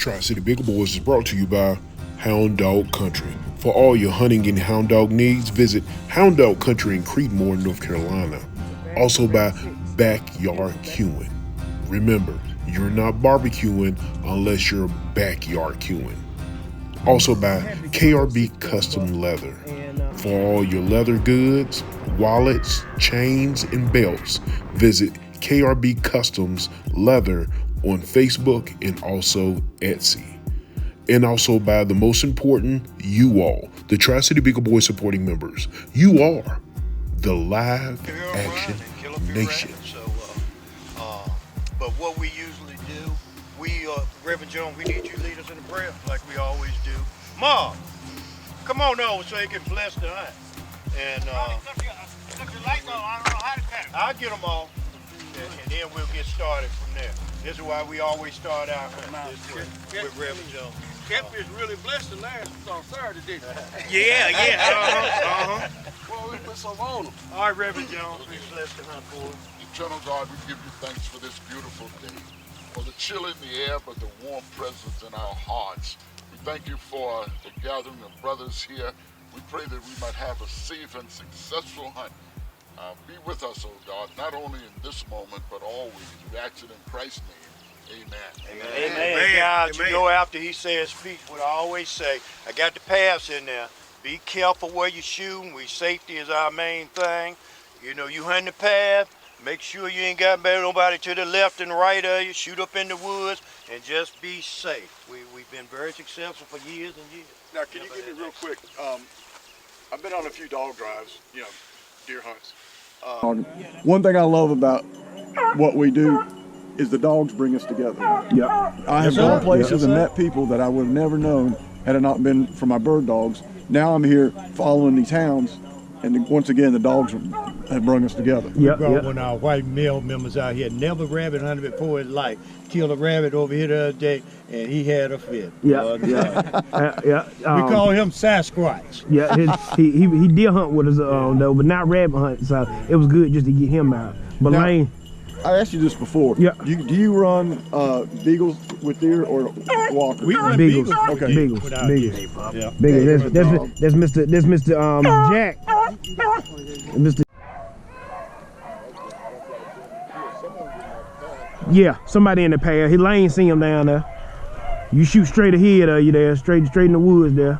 Tri-City Bigger Boys is brought to you by Hound Dog Country. For all your hunting and hound dog needs, visit Hound Dog Country in Creedmoor, North Carolina. Also by Backyard Queuing. Remember, you're not barbecuing unless you're backyard queuing. Also by KRB Custom Leather. For all your leather goods, wallets, chains, and belts, visit KRB Customs Leather on Facebook and also Etsy. And also by the most important, you all, the Tri-City Bigger Boys supporting members. You are the Live Action Nation. But what we usually do, Reverend Jones, we need you to lead us in a prayer like we always do. Mom, come on over so you can bless the hunt. And Cut your lights on, I don't know how to cut them. I'll get them off, and then we'll get started from there. This is why we always start out this way with Reverend Jones. Kemp is really blessed the last on Saturday, didn't he? Yeah. Well, we put some on him. All right, Reverend Jones, we bless the hunt for us. Eternal God, we give you thanks for this beautiful day, for the chill in the air, but the warm presence in our hearts. We thank you for the gathering of brothers here. We pray that we might have a safe and successful hunt. Be with us, oh God, not only in this moment, but always. We ask it in Christ's name. Amen. Amen. God, you know, after he says speech, what I always say, I got the pass in there. Be careful where you're shooting. Safety is our main thing. You know, you hunt the path. Make sure you ain't got nobody to the left and right of you. Shoot up in the woods and just be safe. We've been very successful for years and years. Now, can you give me real quick? I've been on a few dog drives, deer hunts. One thing I love about what we do is the dogs bring us together. I have gone places and met people that I would have never known had it not been for my bird dogs. Now I'm here following these hounds, and once again the dogs have brought us together. One of our white male members out here never rabbit hunted before in his life. Killed a rabbit over here the other day, and he had a fit. We call him Sasquatch. He deer hunt with us though, but not rabbit hunt. So it was good just to get him out. But now, Lane, I asked you this before. Do you run beagles with deer or walkers? We run beagles. Okay. Beagles. Yeah. Beagles. That's Mr. Jack. Mr. Yeah, somebody in the path. He Lane see him down there. You shoot straight ahead of you there, straight in the woods there.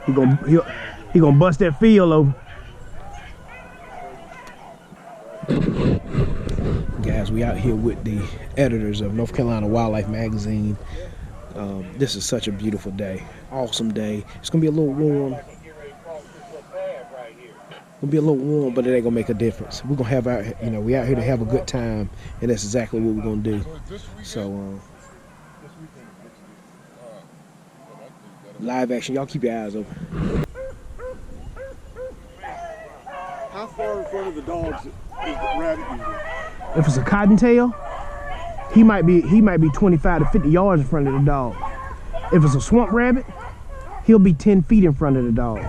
He gonna bust that field over. Guys, we out here with the editors of North Carolina Wildlife Magazine. This is such a beautiful day, awesome day. It's gonna be a little warm. But it ain't gonna make a difference. We're gonna have we out here to have a good time, and that's exactly what we're gonna do. So, live action, y'all keep your eyes open. How far in front of the dogs is the rabbit usually? If it's a cottontail, he might be 25 to 50 yards in front of the dog. If it's a swamp rabbit, he'll be 10 feet in front of the dog.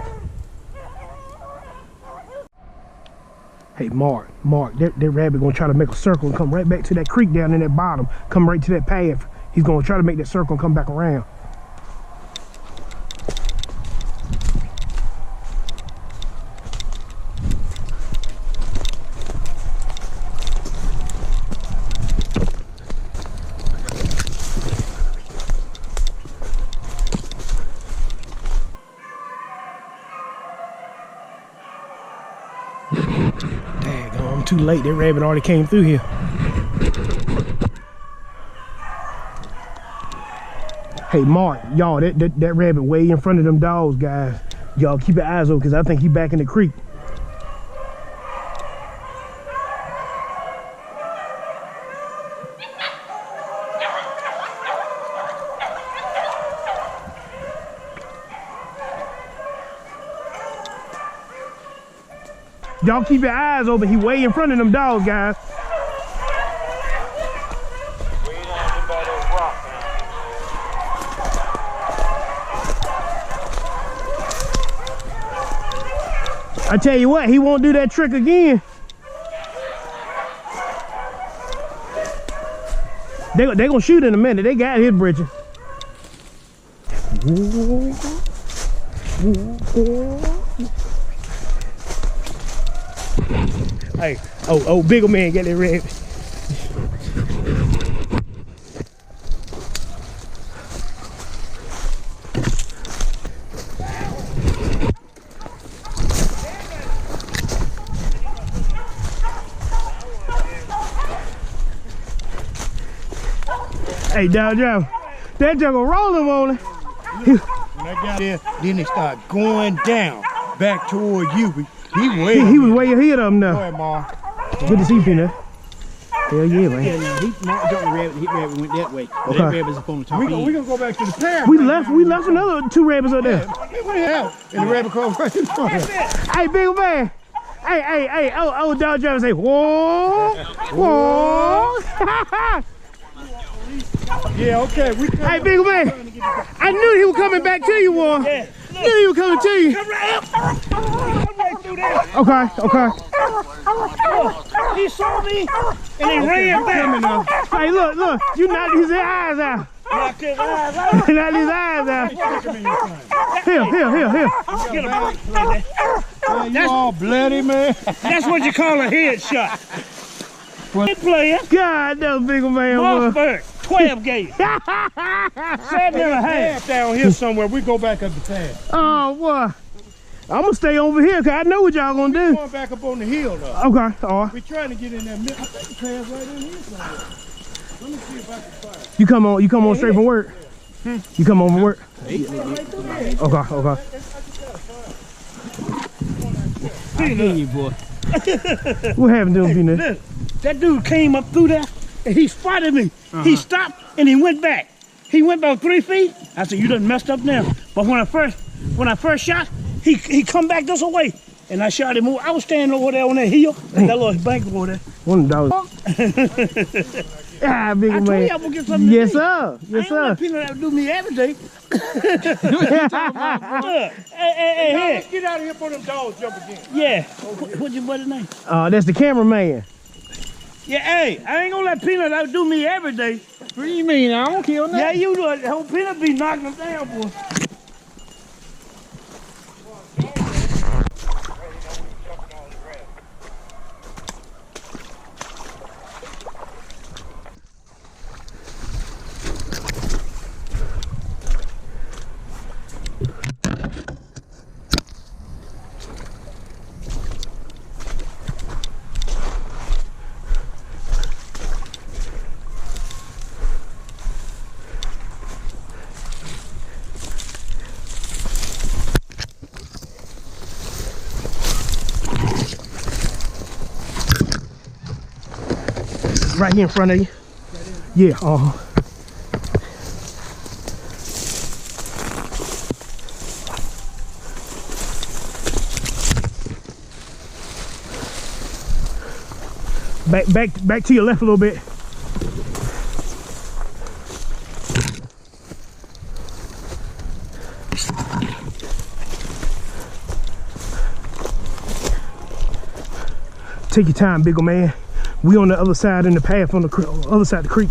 Hey, Mark, that rabbit gonna try to make a circle and come right back to that creek down in that bottom, come right to that path. He's gonna try to make that circle and come back around. I'm too late. That rabbit already came through here. Hey, Mark, y'all, that rabbit way in front of them dogs, guys. Y'all keep your eyes open because I think he back in the creek. Y'all keep your eyes open. He way in front of them dogs, guys. I tell you what, he won't do that trick again. They gonna shoot in a minute. They got his bridging. Hey, oh, bigger man got that rabbit. Hey, dog, that juggle roll him on it. When I got there, then they start going down, back toward you. He was way ahead of him now. Go ahead, Ma. Good to see you, Peanut. Hell yeah, man. Yeah, he jumped the rabbit. He rabbit went that way. Okay. That rabbit's up on the top. We're gonna go back to the path. We left another 2 rabbits up there. What the hell? And the rabbit crossed right in front of us. Hey, big man. Hey. Oh, dog driver say, whoa. Yeah, okay. Hey, big man. I knew he was coming back to you, boy. Yeah. Knew he was coming to you. Come right through there. Okay. He saw me and he ran back. Hey, look. You knocked his eyes out. Knocked his eyes out. Knocked his eyes out. Here. Man, you all bloody, man. That's what you call a headshot. Good player. God, that was big man. Mossberg, 12 gauge. 7.5 down here somewhere. We go back up the path. Oh, boy. I'm going to stay over here because I know what y'all going to do. We're going back up on the hill, though. Okay, all right. We're trying to get in there. I think the path's right in here somewhere. Let me see if I can find it. You come on straight from work? You come on from work? Okay. I hear you, boy. What happened to him, Peanut? Listen, that dude came up through there and he spotted me. He stopped and he went back. He went about 3 feet. I said, you done messed up now. But when I first shot, he come back this way. And I shot him over. I was standing over there on that hill. That little bank over there. One of those. Ah, big I told man. you I would get something Yes, to eat. sir. Yes, I ain't sir. let people that do me every day. Look, hey, let's get out of here before them dogs jump again. Yeah. What's your buddy's name? That's the cameraman. Yeah, hey, I ain't gonna let Peanut outdo me every day. What do you mean? I don't kill nothing. Yeah, you do it. Whole Peanut be knocking them down, boy. Right here in front of you. Yeah, Back to your left a little bit. Take your time, big ol' man. We on the other side in the path on the other side of the creek.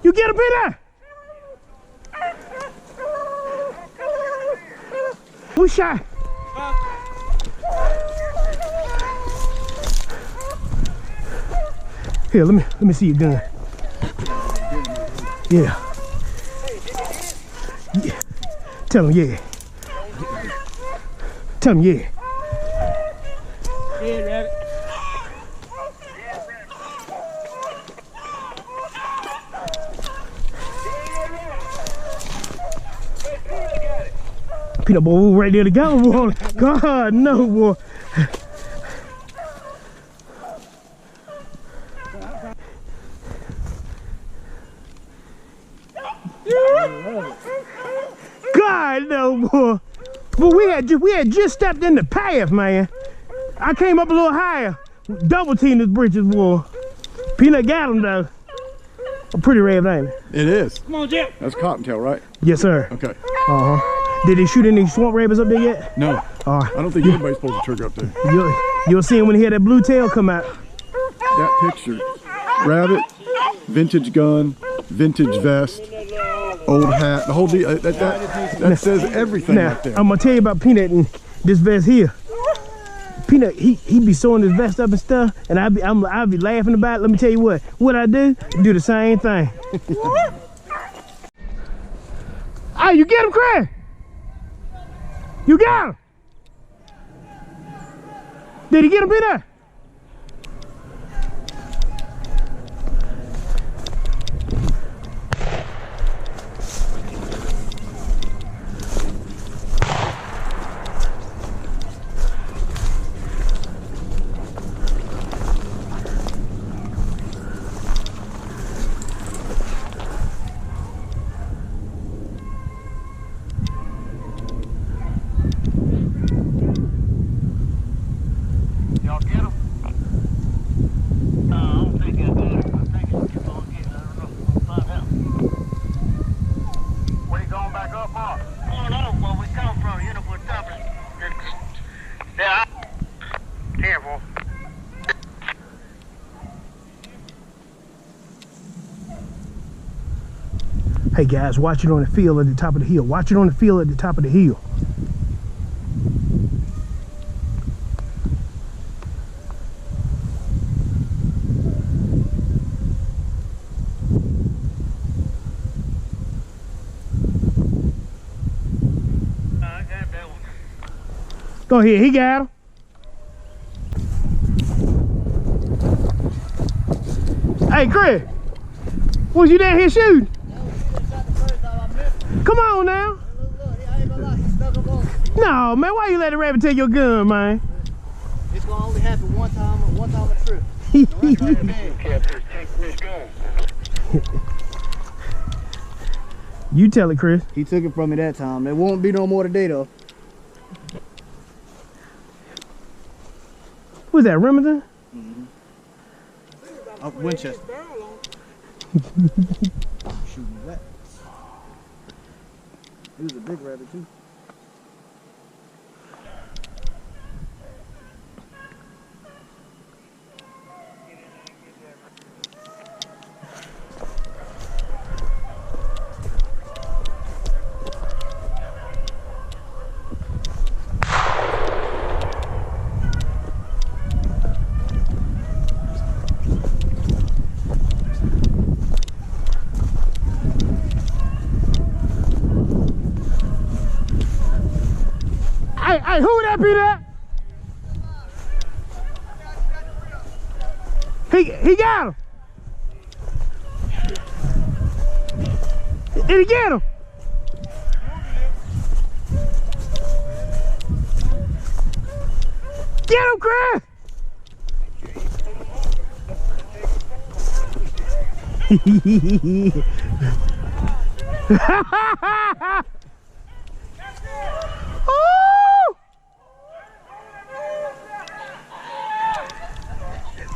You get up in there! Who shot? Here, let me see your gun. Yeah. Yeah. Tell him yeah. Tell him yeah. Yeah, rabbit. Peanut boy, we right there to go, boy. God, no, boy. God, no, boy. But we had just stepped in the path, man. I came up a little higher, double teamed his britches, boy. Peanut got him though. A pretty red, ain't it? It is. Come on, Jeff. That's cottontail, right? Yes, sir. Okay. Did they shoot any swamp rabbits up there yet? No. I don't think anybody's supposed to trigger up there. You'll see him when he had that blue tail come out. That picture, rabbit, vintage gun, vintage vest, old hat, the whole deal. That says everything Now, right there. I'm gonna tell you about Peanut and this vest here. Peanut, he be sewing his vest up and stuff, and I'll be laughing about it. Let me tell you what I do the same thing. Hey, you get him, Chris? You got him? Did he get him, Peanut? Hey guys, watch it on the field at the top of the hill. Watch it on the field at the top of the hill. I got that one. Go ahead, he got him. Hey Chris, was you down here shooting? Come on now. No, man, why you let the rabbit take your gun, man? It's gonna only happen one time a trip. You tell it, Chris. He took it from me that time. There won't be no more today, though. What's that, Remington? Winchester. Shooting that. He was a big rabbit, too. Hey, who that be that? He got him. Did he get him? Get him, Chris!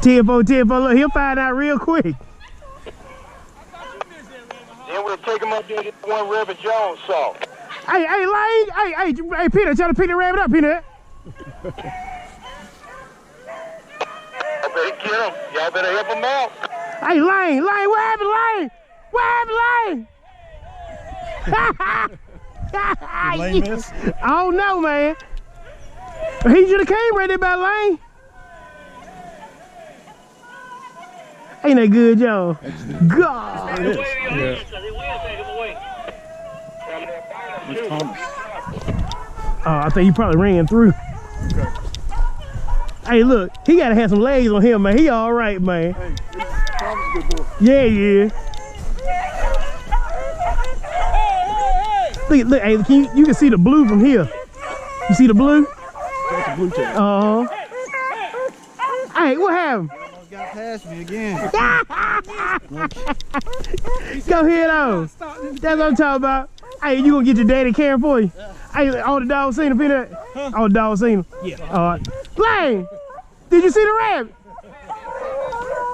Tenfold, look, he'll find out real quick. Then we'll take him up there to the one Reverend Jones saw. Hey, Lane, hey, Peanut, try to pick the rabbit up, Peanut. I better get him. Y'all better help him out. Hey, Lane, what happened, Lane? What happened, Lane? Did Lane miss? I don't know, man. He should have came right there by Lane. Ain't that good, y'all? God. It is. Oh, I think he probably ran through. Okay. Hey, look, he gotta have some legs on him, man. He all right, man. Hey, Tom's a good boy. Yeah. Look, hey, you can see the blue from here. You see the blue? That's a blue tail. Uh-huh. Hey, what happened? Almost got past me again. Go ahead on. That's what I'm talking about. Hey, you gonna get your daddy caring for you? Hey, all the dogs seen him, Peanut? All the dogs seen him? Yeah. All right. Blaine, did you see the rabbit?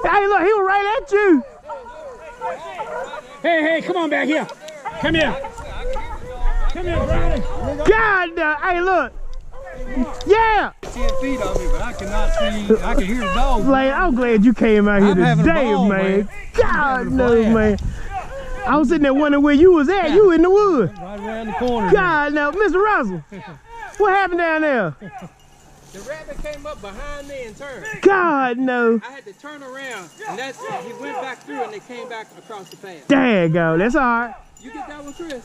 Hey, look, he was right at you. Hey, come on back here. Come here. Come here, Brownie. God, hey, look. Yeah. 10 feet of me, but I cannot see. I can hear the dogs. Blaine, I'm glad you came out here I'm having a today, ball, man. man. God knows, man. I was sitting there wondering where you was at. You in the woods. Right around the corner. God, no, Mr. Russell. What happened down there? The rabbit came up behind me and turned. God, no. I had to turn around, and he went back through, and they came back across the path. Daggone, that's all right. You get that one, Chris?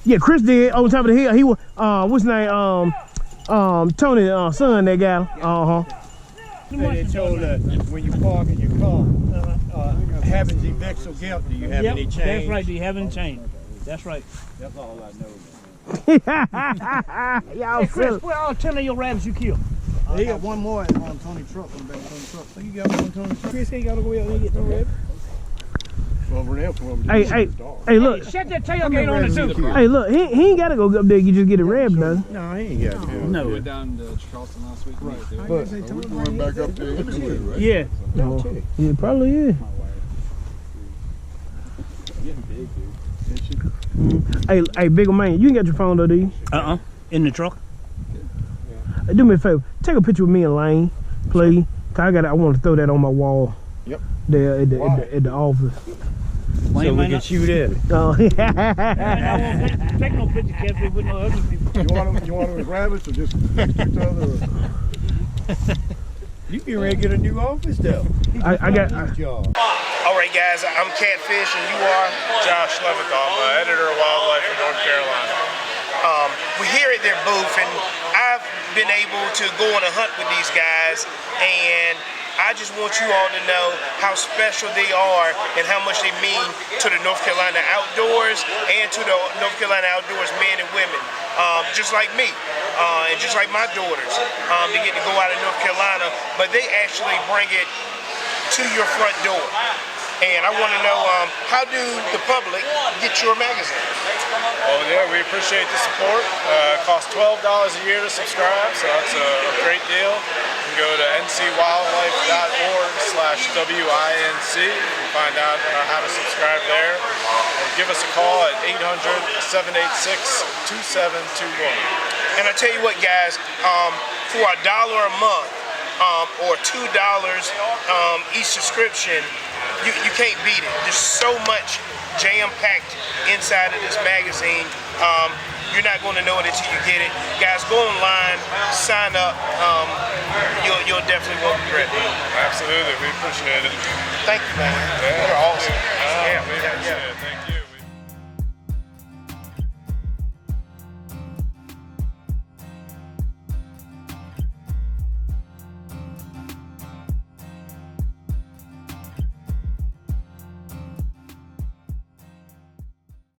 Yeah, Chris did on top of the hill. He was, what's his name? Tony's son, that guy. Uh-huh. They told when you park in your car, having the vexel gap, do you have any change? That's right, do you have any change? That's right. That's all I know. Y'all Hey, Chris, where are all 10 of your rabbits you killed? I got one more on Tony's truck. On the back of Tony's truck. So you got one, Tony. Chris ain't got to go out there and get no rabbit. Well, we're there for him. Hey, look. Shut that tailgate on the too. Hey, look, he ain't got to go up there. You just get it rabbed, though. No, he ain't got to. No. We went down to Charleston last week. Right. But we're going back up there anyway, right? Yeah. Oh, yeah, probably is. Hey, bigger man, you ain't got your phone though, do you? In the truck. Hey, do me a favor, take a picture with me and Lane, please. 'Cause I want to throw that on my wall there at the office. So we can shoot at it. Oh, And I won't take no picture, Cafe, with no other people. You want them as rabbits or just next to each other? You get ready to get a new office though. I got. Job. All right, guys, I'm Catfish, and you are? Josh Levick, I'm editor of Wildlife in North Carolina. We're here at their booth, and I've been able to go on a hunt with these guys, and I just want you all to know how special they are and how much they mean to the North Carolina outdoors and to the North Carolina outdoors men and women, just like me and just like my daughters. They get to go out of North Carolina, but they actually bring it to your front door. And I want to know, how do the public get your magazine? Well, yeah, we appreciate the support. It costs $12 a year to subscribe, so that's a great deal. You can go to ncwildlife.org/WINC and find out how to subscribe there. Or give us a call at 800-786-2721. And I tell you what, guys, for $1 a month or $2 each subscription, you can't beat it. There's so much jam-packed inside of this magazine. You're not going to know it until you get it. Guys, go online, sign up. You'll definitely won't regret it. Absolutely, we appreciate it. Thank you, man. Yeah, You're awesome. we appreciate it. Thank you.